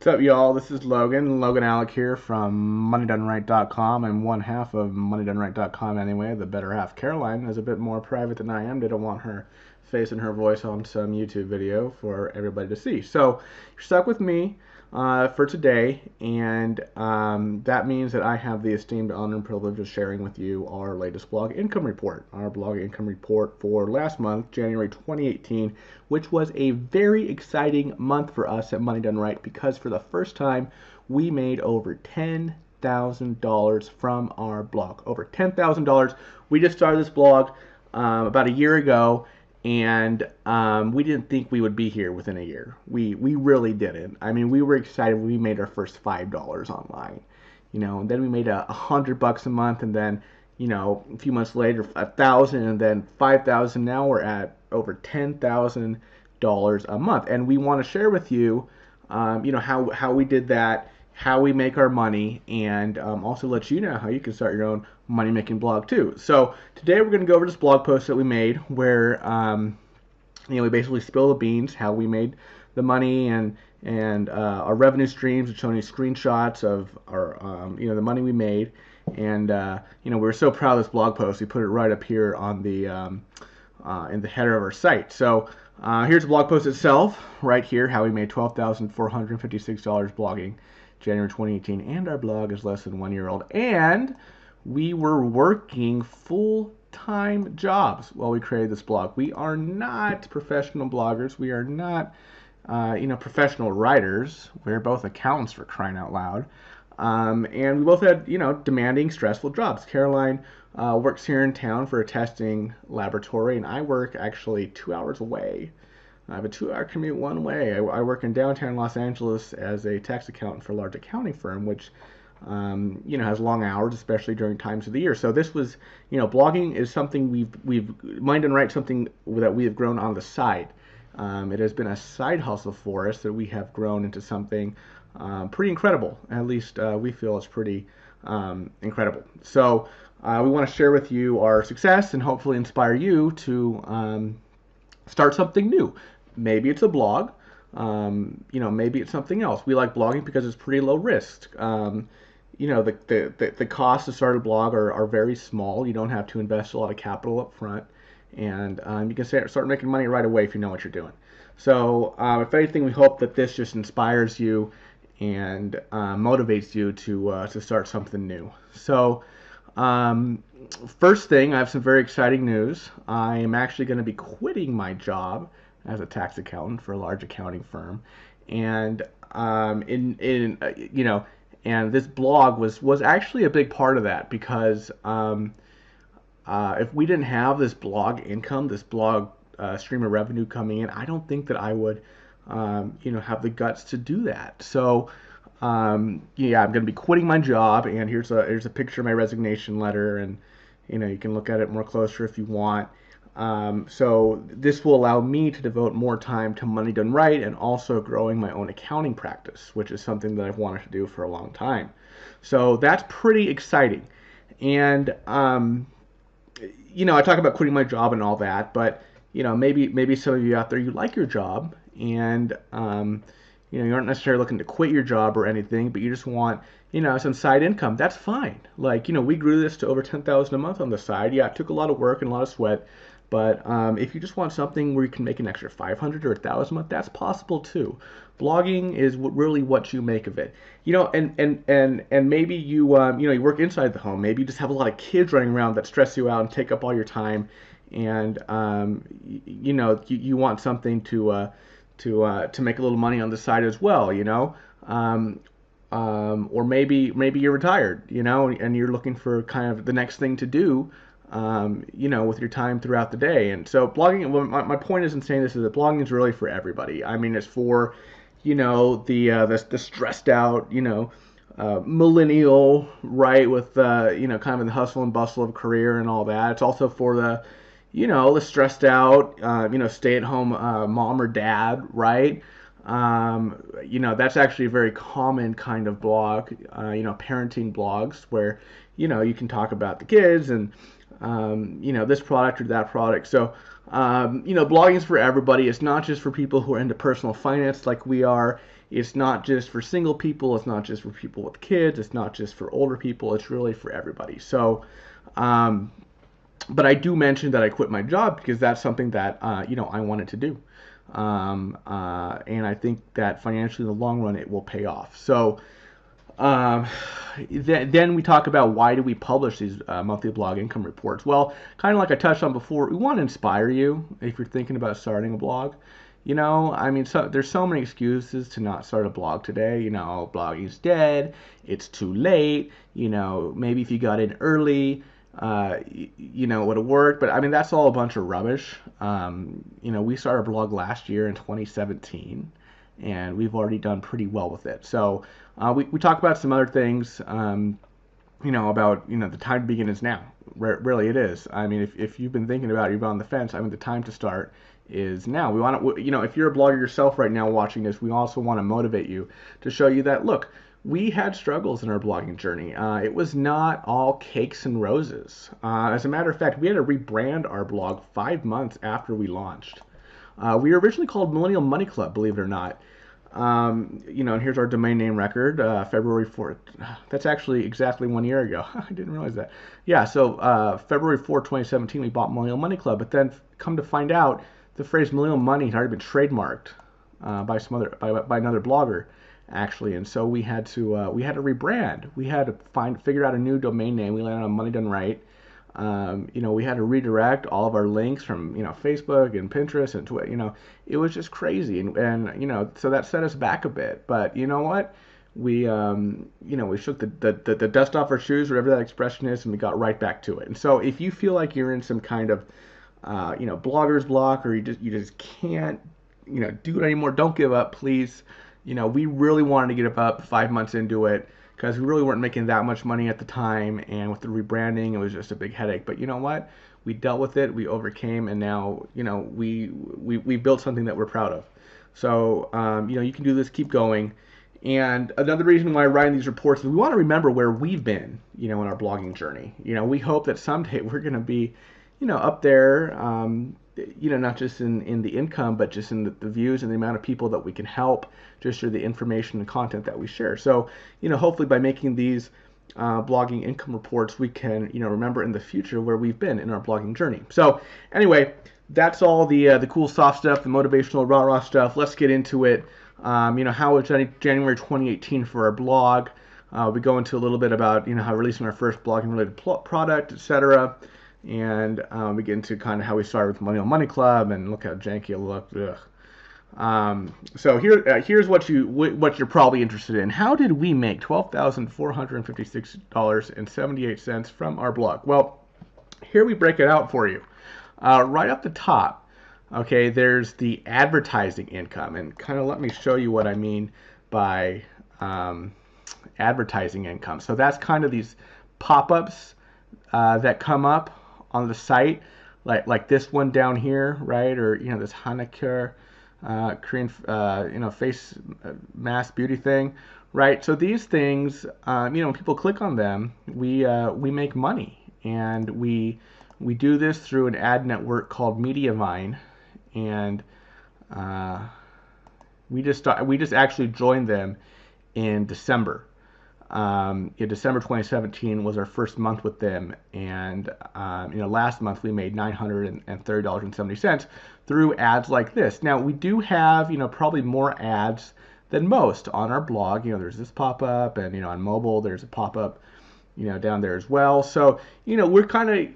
What's up, y'all? This is Logan Allec here from MoneyDoneRight.com. I'm one half of MoneyDoneRight.com anyway. The better half, Caroline, is a bit more private than I am. Didn't want her face and her voice on some YouTube video for everybody to see. So you're stuck with me for today, and that means that I have the esteemed honor and privilege of sharing with you our latest blog income report. Our blog income report for last month, January 2018, which was a very exciting month for us at Money Done Right because for the first time we made over $10,000 from our blog. Over $10,000. We just started this blog about a year ago, and we didn't think we would be here within a year. We really didn't. I mean, we were excited when we made our first $5 online, and then we made $100 a month, and then a few months later, 1,000, and then 5,000. Now we're at over $10,000 a month, and we want to share with you, how we did that, how we make our money, and also let you know how you can start your own money-making blog too. So today we're going to go over this blog post that we made where we basically spill the beans, how we made the money and our revenue streams, and showing you screenshots of our the money we made. And we're so proud of this blog post. We put it right up here on the in the header of our site. So here's the blog post itself, right here, how we made $12,456 blogging January 2018, and our blog is less than 1 year old. And we were working full-time jobs while we created this blog. We are not professional bloggers. We are not, professional writers. We're both accountants, for crying out loud. And we both had, demanding, stressful jobs. Caroline works here in town for a testing laboratory, and I work actually 2 hours away. I have a 2-hour commute one way. I work in downtown Los Angeles as a tax accountant for a large accounting firm, which has long hours, especially during times of the year. So this was, blogging is something we've Mind and Write, something that we have grown on the side. It has been a side hustle for us that we have grown into something pretty incredible. At least we feel it's pretty incredible. So we want to share with you our success and hopefully inspire you to start something new. Maybe it's a blog. Maybe it's something else. We like blogging because it's pretty low risk. The costs to start a blog are very small. You don't have to invest a lot of capital up front, and you can start making money right away if you know what you're doing. So if anything, we hope that this just inspires you and motivates you to start something new. So first thing, I have some very exciting news. I am actually going to be quitting my job as a tax accountant for a large accounting firm, and and this blog was actually a big part of that because if we didn't have this blog income, this blog stream of revenue coming in, I don't think that I would have the guts to do that. So I'm going to be quitting my job, and here's a picture of my resignation letter, and you can look at it more closer if you want. So this will allow me to devote more time to Money Done Right and also growing my own accounting practice, which is something that I've wanted to do for a long time. So that's pretty exciting. And I talk about quitting my job and all that, but maybe some of you out there, you like your job, and you aren't necessarily looking to quit your job or anything, but you just want some side income. That's fine. Like we grew this to over $10,000 a month on the side. Yeah, it took a lot of work and a lot of sweat. But if you just want something where you can make an extra $500 or $1,000 a month, that's possible too. Blogging is really what you make of it. And maybe you you work inside the home. Maybe you just have a lot of kids running around that stress you out and take up all your time. And you want something to make a little money on the side as well. Or maybe you're retired. And you're looking for kind of the next thing to do. With your time throughout the day. And so blogging, well, my point is in saying this is that blogging is really for everybody. I mean, it's for, the stressed out, millennial, right, with, kind of in the hustle and bustle of career and all that. It's also for the, the stressed out, stay-at-home mom or dad, right? That's actually a very common kind of blog, parenting blogs where, you can talk about the kids and, this product or that product. So blogging is for everybody. It's not just for people who are into personal finance like we are. it's not just for single people, it's not just for people with kids, it's not just for older people, it's really for everybody. So, but I do mention that I quit my job because that's something that I wanted to do, and I think that financially in the long run it will pay off. So then we talk about why do we publish these monthly blog income reports. Well, kind of like I touched on before, we want to inspire you if you're thinking about starting a blog. I mean, there's so many excuses to not start a blog today. Blogging's dead, it's too late, maybe if you got in early, it would have worked. But I mean, that's all a bunch of rubbish. We started a blog last year in 2017, and we've already done pretty well with it. So we talk about some other things, about, the time to begin is now. Really, it is. I mean, if you've been thinking about it, you've been on the fence, I mean, the time to start is now. We want to, if you're a blogger yourself right now watching this, we also want to motivate you to show you that, look, we had struggles in our blogging journey. It was not all cakes and roses. As a matter of fact, we had to rebrand our blog 5 months after we launched. We were originally called Millennial Money Club, believe it or not. And here's our domain name record, February 4th. That's actually exactly 1 year ago. I didn't realize that. Yeah, so February 4th, 2017, we bought Millennial Money Club. But then come to find out, the phrase Millennial Money had already been trademarked by another blogger, actually. And so we had to rebrand. We had to figure out a new domain name. We landed on Money Done Right. We had to redirect all of our links from, Facebook and Pinterest and Twitter. It was just crazy. And so that set us back a bit. But you know what? We shook the dust off our shoes, whatever that expression is, and we got right back to it. And so if you feel like you're in some kind of, blogger's block, or you just can't, do it anymore, don't give up, please. We really wanted to get up 5 months into it, because we really weren't making that much money at the time, and with the rebranding, it was just a big headache. But you know what? We dealt with it, we overcame, and now, we built something that we're proud of. So, you can do this, keep going. And another reason why I'm writing these reports is we want to remember where we've been, in our blogging journey. We hope that someday we're going to be, up there, not just in the income, but just in the views and the amount of people that we can help just through the information and content that we share. So, hopefully by making these blogging income reports, we can, remember in the future where we've been in our blogging journey. So anyway, that's all the cool soft stuff, the motivational rah-rah stuff. Let's get into it. How was January 2018 for our blog? We go into a little bit about, how releasing our first blogging related product, etc. And we get into kind of how we started with Millennial Money Club, and look how janky it looked. So here's what you're probably interested in. How did we make $12,456.78 from our blog? Well, here we break it out for you. Right up the top, okay, there's the advertising income, and kind of let me show you what I mean by advertising income. So that's kind of these pop-ups that come up on the site, like this one down here, right? Or this Hanukkah Korean face mask beauty thing, right? So these things, when people click on them, we make money, and we do this through an ad network called Mediavine, and we just actually joined them in December. December 2017 was our first month with them, and last month we made $930.70 through ads like this. Now we do have probably more ads than most on our blog. There's this pop-up, and on mobile there's a pop-up down there as well. So we're kind of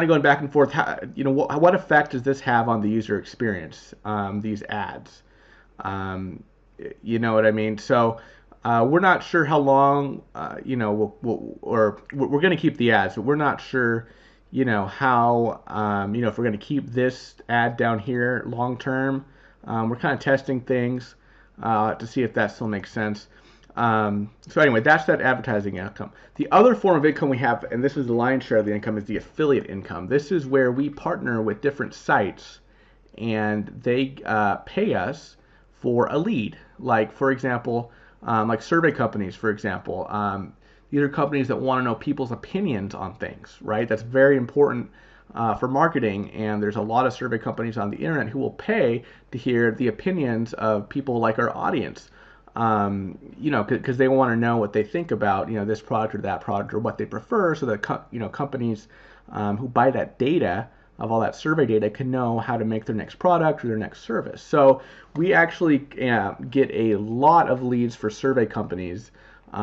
going back and forth. What effect does this have on the user experience? These ads, you know what I mean? So. We're not sure how long, we're going to keep the ads, but we're not sure, how, if we're going to keep this ad down here long term. We're kind of testing things to see if that still makes sense. So anyway, that's that advertising income. The other form of income we have, and this is the lion's share of the income, is the affiliate income. This is where we partner with different sites, and they pay us for a lead. Like, for example, like survey companies, for example. These are companies that want to know people's opinions on things, right? That's very important for marketing, and there's a lot of survey companies on the internet who will pay to hear the opinions of people like our audience. Because they want to know what they think about, this product or that product, or what they prefer, so that companies who buy that data, of all that survey data, can know how to make their next product or their next service. So we actually get a lot of leads for survey companies. We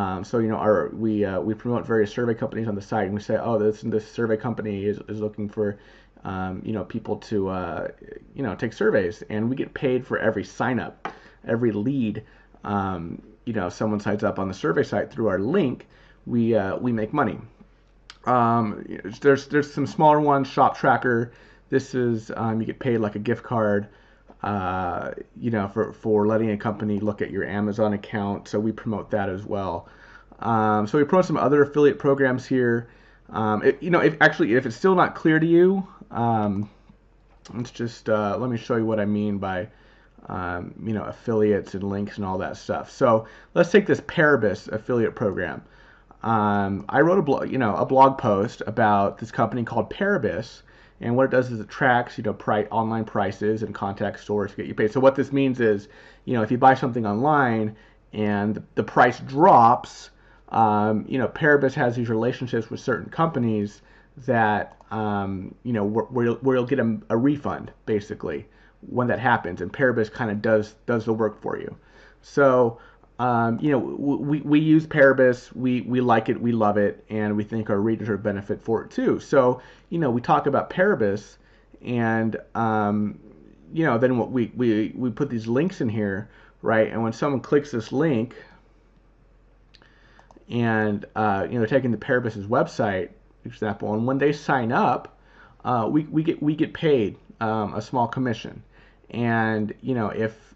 promote various survey companies on the site, and we say, oh, this survey company is looking for people to take surveys, and we get paid for every sign up, every lead. Someone signs up on the survey site through our link, we make money. There's some smaller ones, Shop Tracker. This is you get paid like a gift card, for letting a company look at your Amazon account. So we promote that as well. So we promote some other affiliate programs here. If it's still not clear to you, let's just let me show you what I mean by affiliates and links and all that stuff. So let's take this Paribus affiliate program. I wrote a blog post about this company called Paribus, and what it does is it tracks online prices and contact stores to get you paid. So what this means is, if you buy something online and the price drops, Paribus has these relationships with certain companies that where you'll get a refund basically when that happens, and Paribus kind of does the work for you. So we use Paribus, we like it, we love it, and we think our readers are benefit for it too. So we talk about Paribus, and then what we put these links in here, right? And when someone clicks this link, and they're taking the Paribus's website, for example, and when they sign up, we get paid a small commission. And if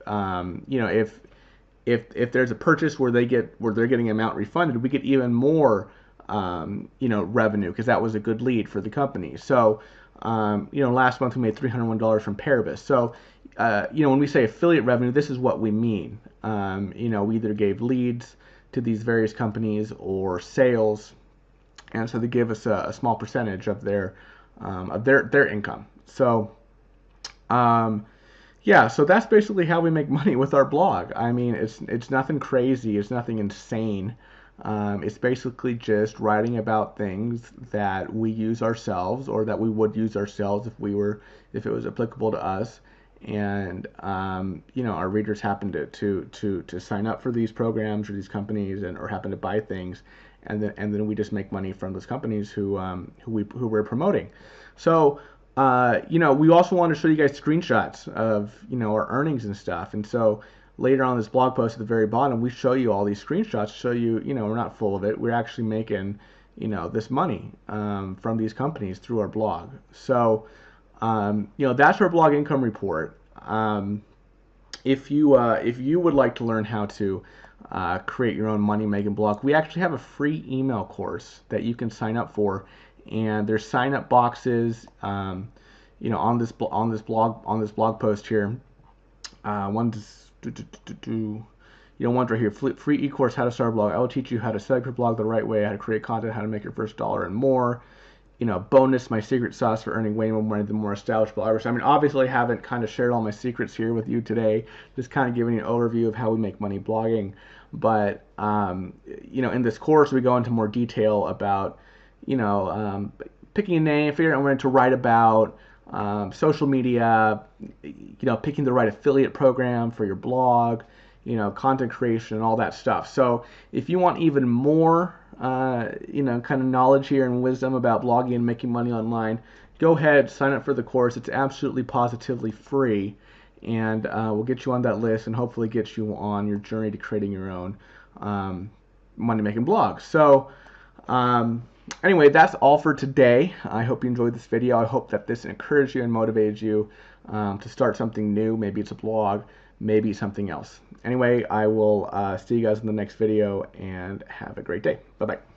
there's a purchase where they're getting amount refunded, we get even more revenue, because that was a good lead for the company. So last month we made $301 from Paribus. So when we say affiliate revenue, this is what we mean. We either gave leads to these various companies or sales, and so they give us a small percentage of their income. So so that's basically how we make money with our blog. I mean, it's nothing crazy, it's nothing insane. It's basically just writing about things that we use ourselves, or that we would use ourselves if it was applicable to us. And our readers happen to sign up for these programs or these companies, or happen to buy things, and then we just make money from those companies who we're promoting. So we also want to show you guys screenshots of our earnings and stuff. And so later on this blog post at the very bottom, we show you all these screenshots to show you we're not full of it. We're actually making this money from these companies through our blog. So that's our blog income report. If you would like to learn how to create your own money making blog, we actually have a free email course that you can sign up for. And there's sign up boxes, on this blog post here. One's right here. Free e-course, how to start a blog. I will teach you how to set up your blog the right way, how to create content, how to make your first dollar and more. Bonus, my secret sauce for earning way more money than more established bloggers. I mean, obviously I haven't kind of shared all my secrets here with you today, just kind of giving you an overview of how we make money blogging. But, in this course we go into more detail about picking a name, figuring out what to write about, social media, picking the right affiliate program for your blog, content creation and all that stuff. So if you want even more, kind of knowledge here and wisdom about blogging and making money online, go ahead, sign up for the course. It's absolutely positively free, and we'll get you on that list and hopefully get you on your journey to creating your own money-making blog. So anyway, that's all for today. I hope you enjoyed this video. I hope that this encouraged you and motivated you to start something new. Maybe it's a blog, maybe something else. Anyway, I will see you guys in the next video, and have a great day. Bye-bye.